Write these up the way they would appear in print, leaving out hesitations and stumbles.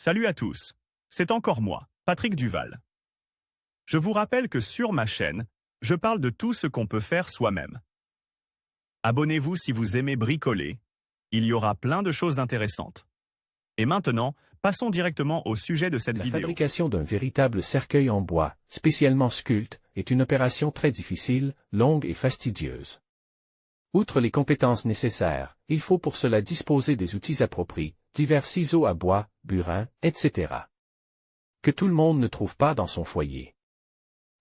Salut à tous, c'est encore moi, Patrick Duval. Je vous rappelle que sur ma chaîne, je parle de tout ce qu'on peut faire soi-même. Abonnez-vous si vous aimez bricoler, il y aura plein de choses intéressantes. Et maintenant, passons directement au sujet de cette vidéo. La fabrication d'un véritable cercueil en bois, spécialement sculpté, est une opération très difficile, longue et fastidieuse. Outre les compétences nécessaires, il faut pour cela disposer des outils appropriés, divers ciseaux à bois, burin, etc. que tout le monde ne trouve pas dans son foyer.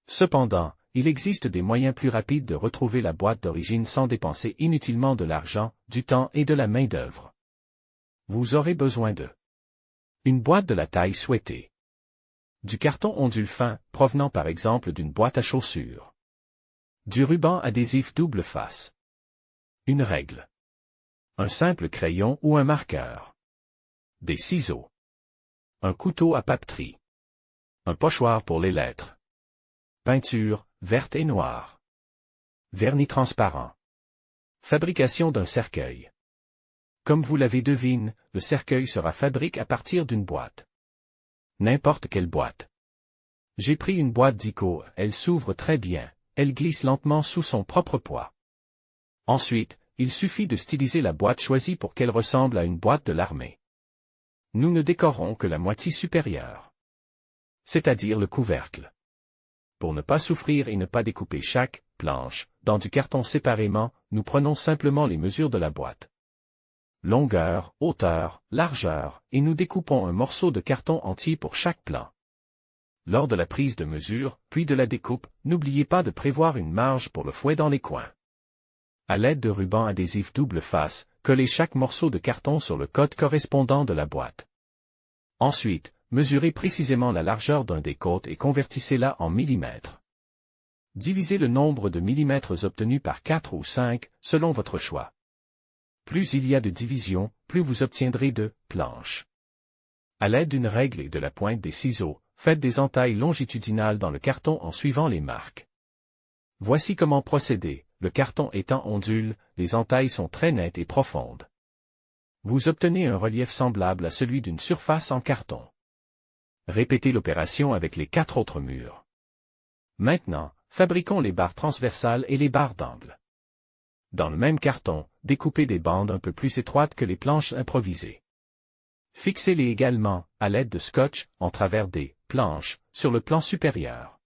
Cependant, il existe des moyens plus rapides de retrouver la boîte d'origine sans dépenser inutilement de l'argent, du temps et de la main-d'œuvre. Vous aurez besoin de une boîte de la taille souhaitée, du carton ondule fin, provenant par exemple d'une boîte à chaussures, du ruban adhésif double face, une règle, un simple crayon ou un marqueur, des ciseaux, un couteau à papeterie, un pochoir pour les lettres, peinture, verte et noire, vernis transparent, fabrication d'un cercueil. Comme vous l'avez deviné, le cercueil sera fabriqué à partir d'une boîte. N'importe quelle boîte. J'ai pris une boîte d'IKO, elle s'ouvre très bien, elle glisse lentement sous son propre poids. Ensuite, il suffit de styliser la boîte choisie pour qu'elle ressemble à une boîte de l'armée. Nous ne décorons que la moitié supérieure, c'est-à-dire le couvercle. Pour ne pas souffrir et ne pas découper chaque planche dans du carton séparément, nous prenons simplement les mesures de la boîte. Longueur, hauteur, largeur, et nous découpons un morceau de carton entier pour chaque plan. Lors de la prise de mesure, puis de la découpe, n'oubliez pas de prévoir une marge pour le fouet dans les coins. À l'aide de ruban adhésif double face, collez chaque morceau de carton sur le code correspondant de la boîte. Ensuite, mesurez précisément la largeur d'un des côtés et convertissez-la en millimètres. Divisez le nombre de millimètres obtenus par 4 ou 5, selon votre choix. Plus il y a de divisions, plus vous obtiendrez de planches. À l'aide d'une règle et de la pointe des ciseaux, faites des entailles longitudinales dans le carton en suivant les marques. Voici comment procéder, le carton étant ondule, les entailles sont très nettes et profondes. Vous obtenez un relief semblable à celui d'une surface en carton. Répétez l'opération avec les 4 autres murs. Maintenant, fabriquons les barres transversales et les barres d'angle. Dans le même carton, découpez des bandes un peu plus étroites que les planches improvisées. Fixez-les également, à l'aide de scotch, en travers des planches, sur le plan supérieur.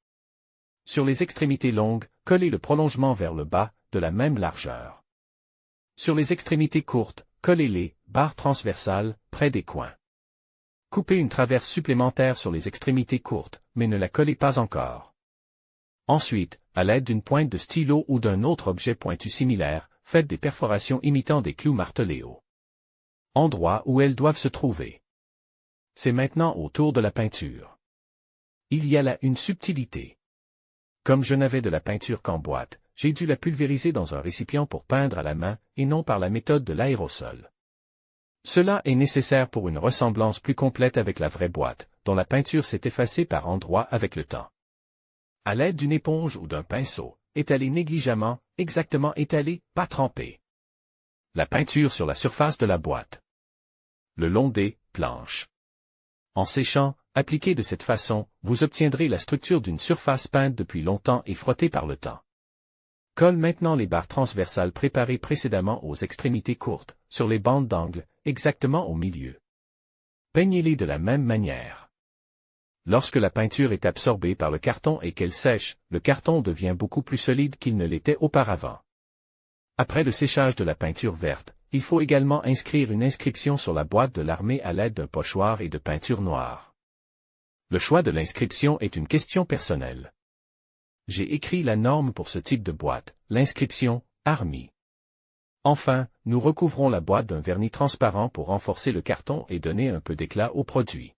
Sur les extrémités longues, collez le prolongement vers le bas, de la même largeur. Sur les extrémités courtes, collez les barres transversales, près des coins. Coupez une traverse supplémentaire sur les extrémités courtes, mais ne la collez pas encore. Ensuite, à l'aide d'une pointe de stylo ou d'un autre objet pointu similaire, faites des perforations imitant des clous martelés au endroit où elles doivent se trouver. C'est maintenant au tour de la peinture. Il y a là une subtilité. Comme je n'avais de la peinture qu'en boîte, j'ai dû la pulvériser dans un récipient pour peindre à la main, et non par la méthode de l'aérosol. Cela est nécessaire pour une ressemblance plus complète avec la vraie boîte, dont la peinture s'est effacée par endroits avec le temps. À l'aide d'une éponge ou d'un pinceau, étalez négligemment, exactement étalez, pas trempé, la peinture sur la surface de la boîte, le long des planches. En séchant, appliqué de cette façon, vous obtiendrez la structure d'une surface peinte depuis longtemps et frottée par le temps. Colle maintenant les barres transversales préparées précédemment aux extrémités courtes, sur les bandes d'angle, exactement au milieu. Peignez-les de la même manière. Lorsque la peinture est absorbée par le carton et qu'elle sèche, le carton devient beaucoup plus solide qu'il ne l'était auparavant. Après le séchage de la peinture verte, il faut également inscrire une inscription sur la boîte de l'armée à l'aide d'un pochoir et de peinture noire. Le choix de l'inscription est une question personnelle. J'ai écrit la norme pour ce type de boîte, l'inscription « Army ». Enfin, nous recouvrons la boîte d'un vernis transparent pour renforcer le carton et donner un peu d'éclat au produit.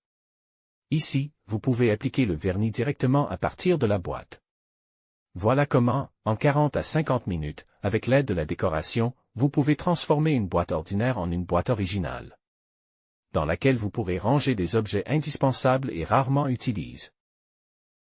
Ici, vous pouvez appliquer le vernis directement à partir de la boîte. Voilà comment, en 40 à 50 minutes, avec l'aide de la décoration, vous pouvez transformer une boîte ordinaire en une boîte originale, dans laquelle vous pourrez ranger des objets indispensables et rarement utilisés.